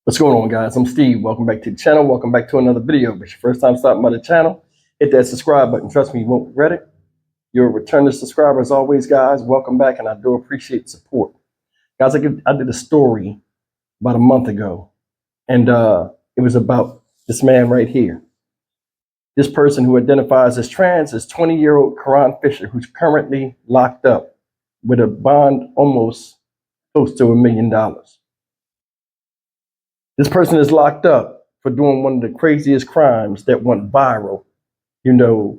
What's going on, guys? I'm Steve. Welcome back to the channel. Welcome back to another video. If it's your first time stopping by the channel, hit that subscribe button. Trust me, you won't regret it. You're a returning subscriber as always, guys. Welcome back, and I do appreciate the support. Guys, I did a story about a month ago, and it was about this man right here. This person who identifies as trans is 20-year-old Karon Fisher, who's currently locked up with a bond almost close to $1 million. This person is locked up for doing one of the craziest crimes that went viral, in the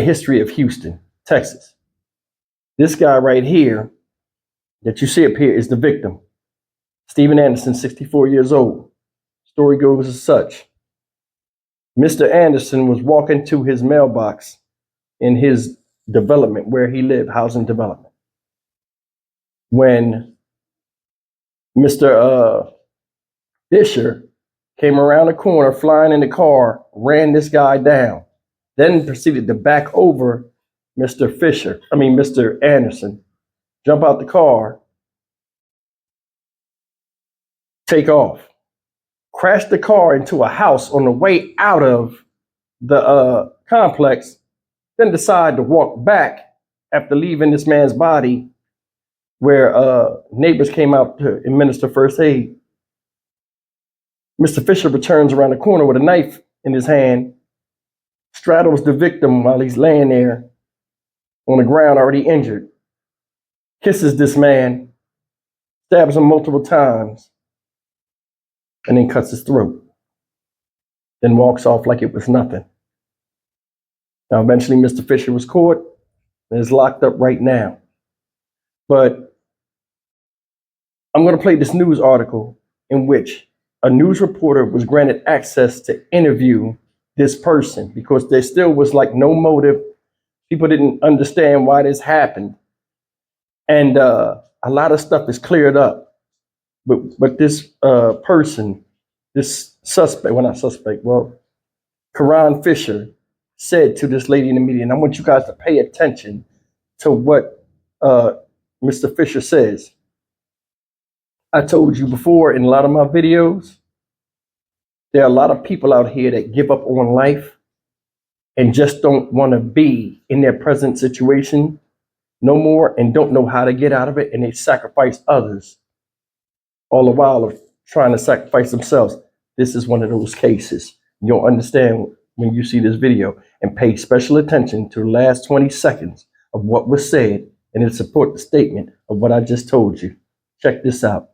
history of Houston, Texas. This guy right here that you see up here is the victim. Steven Anderson, 64 years old. Story goes as such. Mr. Anderson was walking to his mailbox in his development where he lived, housing development, when Mr. Fisher came around the corner, flying in the car, ran this guy down, then proceeded to back over Mr. Anderson, jump out the car, take off, crashed the car into a house on the way out of the complex, then decided to walk back after leaving this man's body where neighbors came out to administer first aid. Mr. Fisher returns around the corner with a knife in his hand, straddles the victim while he's laying there on the ground already injured, kisses this man, stabs him multiple times, and then cuts his throat, then walks off like it was nothing. Now, eventually, Mr. Fisher was caught and is locked up right now. But I'm going to play this news article in which a news reporter was granted access to interview this person because there still was like no motive. People didn't understand why this happened. And a lot of stuff is cleared up. But this person, this suspect, well, not suspect, well, Karon Fisher said to this lady in the media, and I want you guys to pay attention to what Mr. Fisher says. I told you before in a lot of my videos, there are a lot of people out here that give up on life and just don't want to be in their present situation no more and don't know how to get out of it, and they sacrifice others all the while of trying to sacrifice themselves. This is one of those cases. You'll understand when you see this video, and pay special attention to the last 20 seconds of what was said, and it support the statement of what I just told you. Check this out.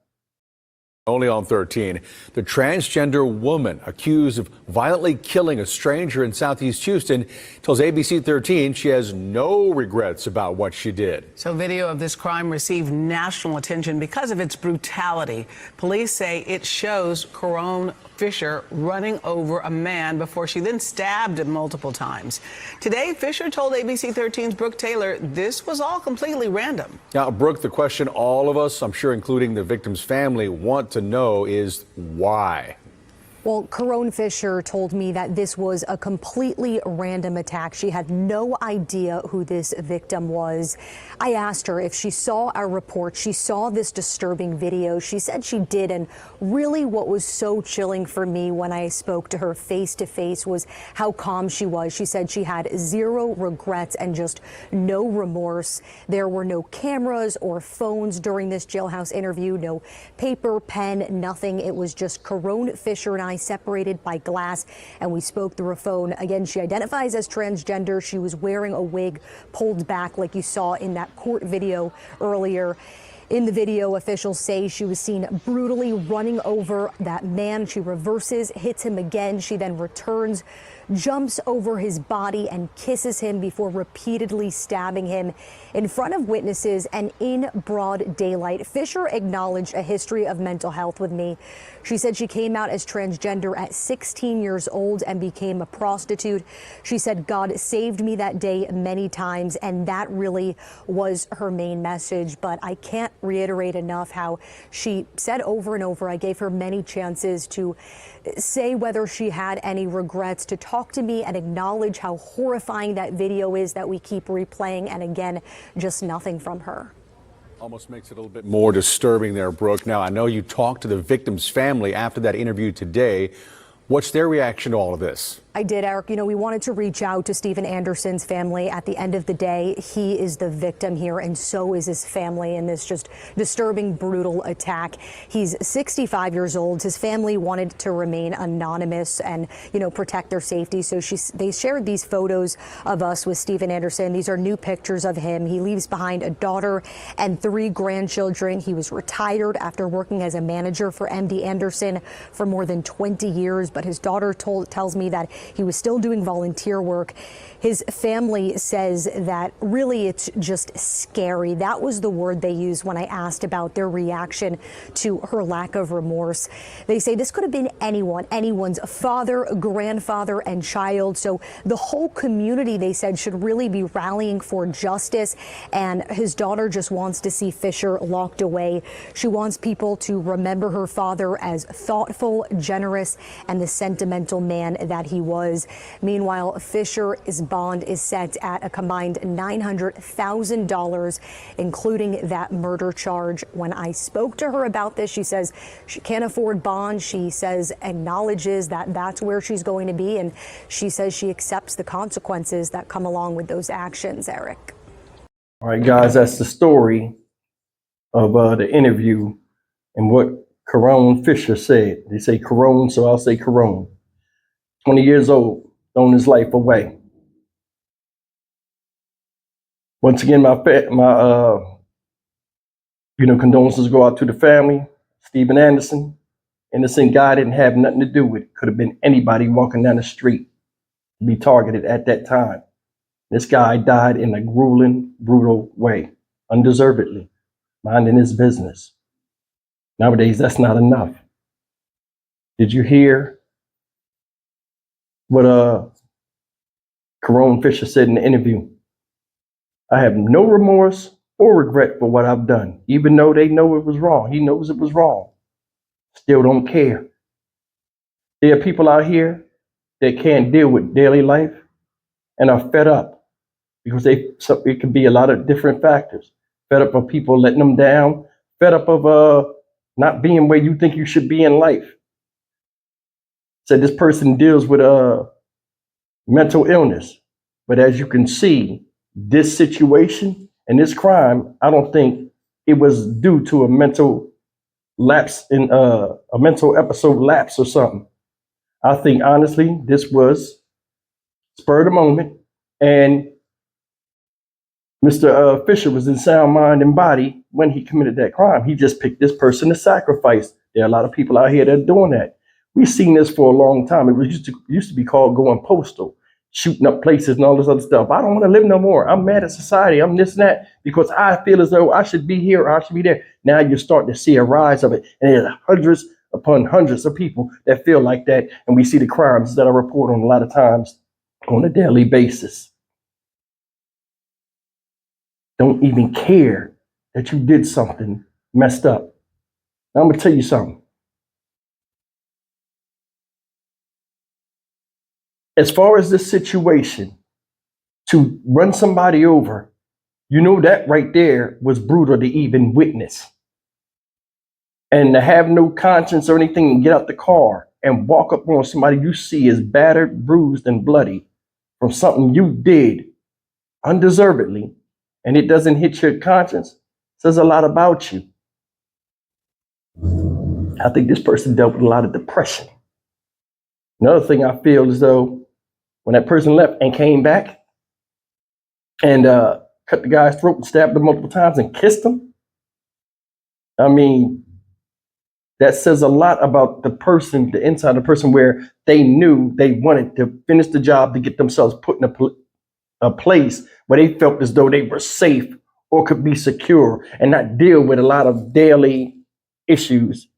Only on 13, the transgender woman accused of violently killing a stranger in Southeast Houston tells ABC 13 she has no regrets about what she did. So video of this crime received national attention because of its brutality. Police say it shows Karon Fisher running over a man before she then stabbed him multiple times. Today, Fisher told ABC 13's Brooke Taylor this was all completely random. Now, Brooke, the question all of us, I'm sure including the victim's family, want to know is why? Well, Karon Fisher told me that this was a completely random attack. She had no idea who this victim was. I asked her if she saw our report, she saw this disturbing video. She said she did, and really what was so chilling for me when I spoke to her face to face was how calm she was. She said she had zero regrets and just no remorse. There were no cameras or phones during this Jailhouse interview, no paper, pen, nothing. It was just Karon Fisher and I separated by glass, and we spoke through a phone. Again, she identifies as transgender. She was wearing a wig pulled back like you saw in that court video earlier. In the video, officials say she was seen brutally running over that man. She reverses, hits him again. She then returns, jumps over his body and kisses him before repeatedly stabbing him in front of witnesses and in broad daylight. Fisher acknowledged a history of mental health with me. She said she came out as transgender at 16 years old and became a prostitute. She said God saved me that day many times, and that really was her main message. But I can't reiterate enough how she said over and over, I gave her many chances to say whether she had any regrets, to talk to me and acknowledge how horrifying that video is that we keep replaying, and again, just nothing from her. Almost makes it a little bit more disturbing there, Brooke. Now, I know you talked to the victim's family after that interview today. What's their reaction to all of this? I did, Eric. You know, we wanted to reach out to Stephen Anderson's family. At the end of the day, he is the victim here, and so is his family in this just disturbing, brutal attack. He's 65 years old. His family wanted to remain anonymous and, you know, protect their safety. So they shared these photos of us with Stephen Anderson. These are new pictures of him. He leaves behind a daughter and 3 grandchildren. He was retired after working as a manager for MD Anderson for more than 20 years. But his daughter tells me that he was still doing volunteer work. His family says that really it's just scary. That was the word they used when I asked about their reaction to her lack of remorse. They say this could have been anyone's father, grandfather, and child. So the whole community, they said, should really be rallying for justice. And his daughter just wants to see Fisher locked away. She wants people to remember her father as thoughtful, generous, and the sentimental man that he was. Meanwhile, Fisher's bond is set at a combined $900,000, including that murder charge. When I spoke to her about this, she says she can't afford bond. She says acknowledges that that's where she's going to be, and she says she accepts the consequences that come along with those actions, Eric. All right, guys, that's the story of the interview and what Karon Fisher said. They say Karon, so I'll say Karon. 20 years old, thrown his life away. Once again, my condolences go out to the family. Stephen Anderson, innocent guy, didn't have nothing to do with it. Could have been anybody walking down the street to be targeted at that time. This guy died in a grueling, brutal way, undeservedly, minding his business. Nowadays, that's not enough. Did you hear what Karon Fisher said in the interview? I have no remorse or regret for what I've done, even though they know it was wrong. He knows it was wrong. Still don't care. There are people out here that can't deal with daily life and are fed up because it could be a lot of different factors. Fed up of people letting them down, fed up of not being where you think you should be in life. Said this person deals with mental illness. But as you can see, this situation and this crime, I don't think it was due to a mental lapse in a mental episode lapse or something. I think honestly, this was spur of the moment, and Mr. Fisher was in sound mind and body when he committed that crime. He just picked this person to sacrifice. There are a lot of people out here that are doing that. We've seen this for a long time. It was used to be called going postal, shooting up places and all this other stuff. I don't want to live no more. I'm mad at society. I'm this and that because I feel as though I should be here or I should be there. Now you're starting to see a rise of it. And there's hundreds upon hundreds of people that feel like that. And we see the crimes that I report on a lot of times on a daily basis. Don't even care that you did something messed up. Now, I'm going to tell you something. As far as this situation, to run somebody over, you know that right there was brutal to even witness. And to have no conscience or anything and get out the car and walk up on somebody you see is battered, bruised, and bloody from something you did undeservedly, and it doesn't hit your conscience, says a lot about you. I think this person dealt with a lot of depression. Another thing I feel as though when that person left and came back and cut the guy's throat and stabbed him multiple times and kissed him, I mean, that says a lot about the person, the inside of the person, where they knew they wanted to finish the job to get themselves put in a place where they felt as though they were safe or could be secure and not deal with a lot of daily issues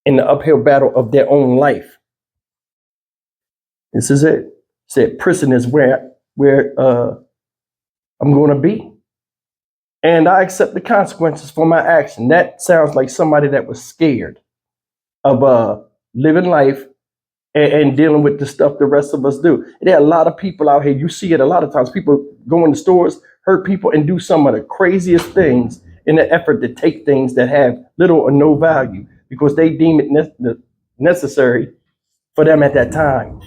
in the uphill battle of their own life. This is it. Said prison is where I'm going to be. And I accept the consequences for my action. That sounds like somebody that was scared of living life and dealing with the stuff the rest of us do. There are a lot of people out here. You see it a lot of times. People go in the stores, hurt people, and do some of the craziest things in an effort to take things that have little or no value because they deem it necessary for them at that time.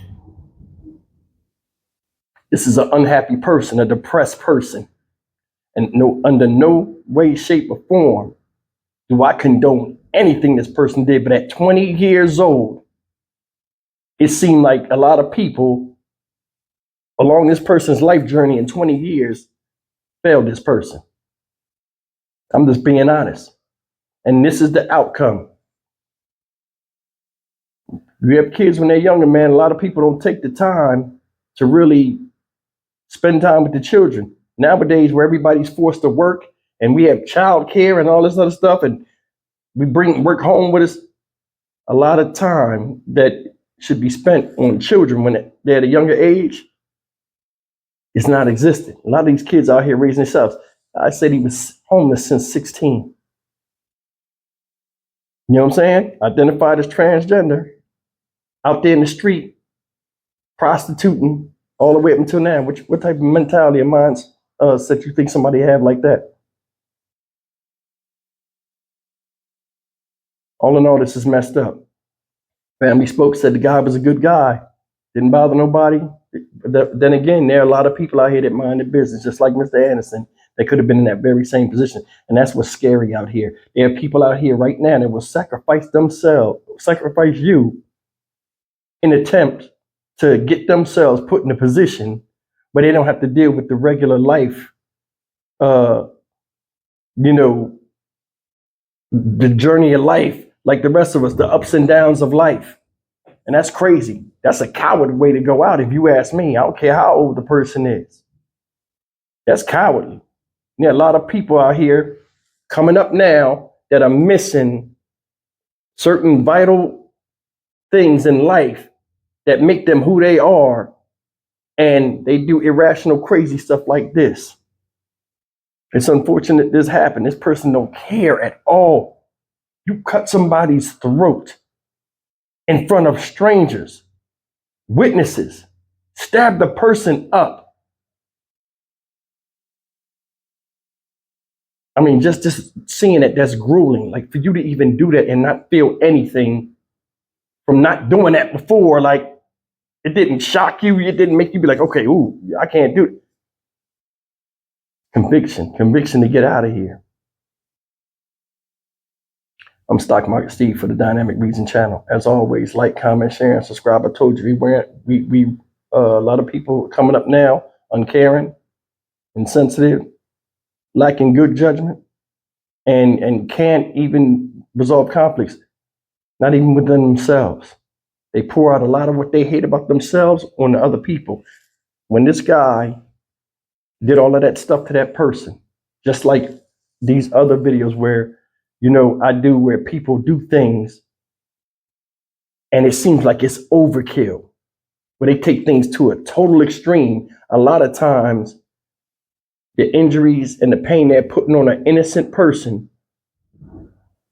This is an unhappy person, a depressed person. And under no way, shape, or form do I condone anything this person did. But at 20 years old, it seemed like a lot of people along this person's life journey in 20 years failed this person. I'm just being honest. And this is the outcome. You have kids when they're younger, man, a lot of people don't take the time to really spend time with the children. Nowadays, where everybody's forced to work and we have child care and all this other stuff, and we bring work home with us, a lot of time that should be spent on children when they're at a younger age is not existent. A lot of these kids out here raising themselves. I said he was homeless since 16. You know what I'm saying? Identified as transgender, out there in the street, prostituting all the way up until now. What type of mentality of mindset you think somebody have like that? All in all, this is messed up. Family spoke, said the guy was a good guy, didn't bother nobody. But then again, there are a lot of people out here that mind their business, just like Mr. Anderson. They could have been in that very same position. And that's what's scary out here. There are people out here right now that will sacrifice themselves, sacrifice you in attempt to get themselves put in a position where they don't have to deal with the regular life, the journey of life, like the rest of us, the ups and downs of life. And that's crazy. That's a coward way to go out, if you ask me. I don't care how old the person is. That's cowardly. There are a lot of people out here coming up now that are missing certain vital things in life that make them who they are, and they do irrational, crazy stuff like this. It's unfortunate this happened. This person don't care at all. You cut somebody's throat in front of strangers, witnesses, stab the person up. I mean, just seeing it, that's grueling. Like, for you to even do that and not feel anything from not doing that before, like, it didn't shock you, it didn't make you be like, okay, ooh, I can't do it. Conviction to get out of here. I'm Stock Market Steve for the Dynamic Reason channel. As always, like, comment, share, and subscribe. I told you we a lot of people coming up now on Karon, insensitive, lacking good judgment, and can't even resolve conflicts, not even within themselves. They pour out a lot of what they hate about themselves on the other people. When this guy did all of that stuff to that person, just like these other videos where, I do, where people do things and it seems like it's overkill, where they take things to a total extreme. A lot of times, the injuries and the pain they're putting on an innocent person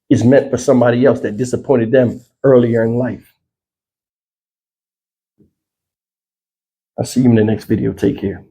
is meant for somebody else that disappointed them earlier in life. I'll see you in the next video. Take care.